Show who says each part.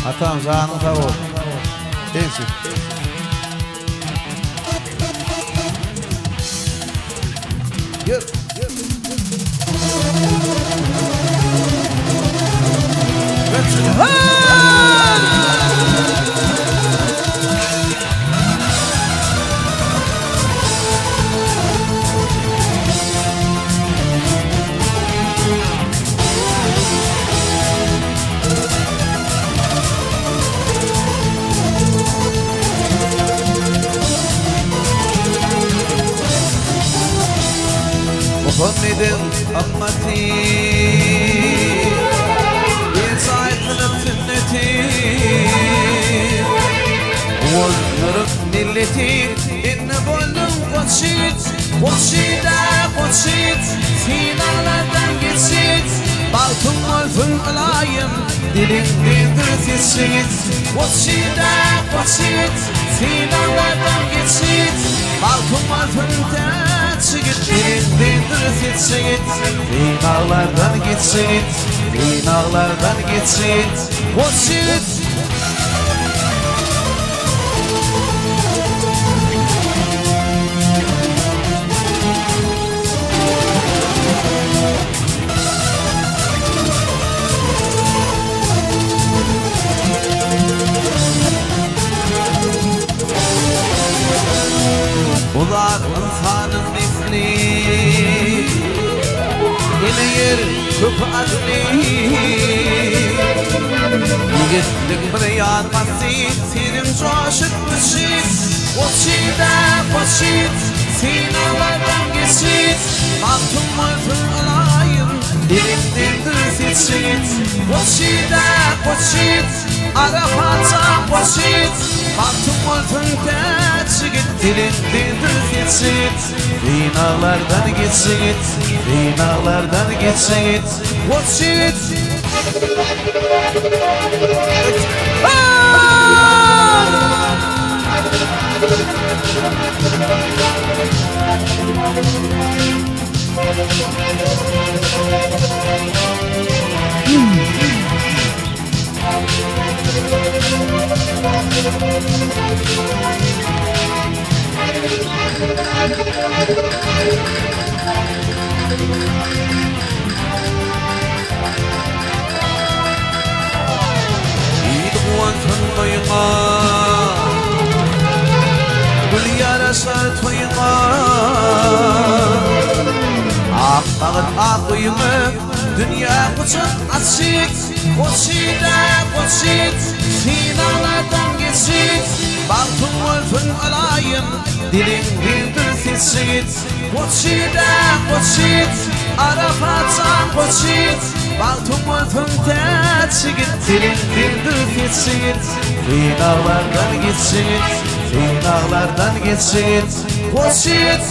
Speaker 1: Atam canın sağ ol. Gençlik. Yürü. وفضل أمتي يسعدنا تنتي ونرق ملتي إن بولو قدشيت فينا لدن geçit Balkın malfın alayım dilin dildir titrit Qodshit fina lerdem geçit Balkın malfın titrit dilin dildir titrit Finalardan geçit Qodshit Ular insanın ismi İneyir köp adli Yigitlik bir yanması Senin coşup düşit Qodshit Finalardan geçit Balkın malfın alayım Dilin dildir titrit Qodshit Arafat'tan Qodshit Balkın malfın titrit Dilin dildir titrit Finalardan geçit Qodshit İdğuan tanmayıma Gül yarasar toyuma Ağbağın ağıyımı Dünya kucak açık Qodshit Finalardan geçit Balkın malfın alayım Dilin dildir titrit Qodshit Arafat'tan Qodshit Balkın malfın titrit Dilin dildir titrit Finalardan geçit Qodshit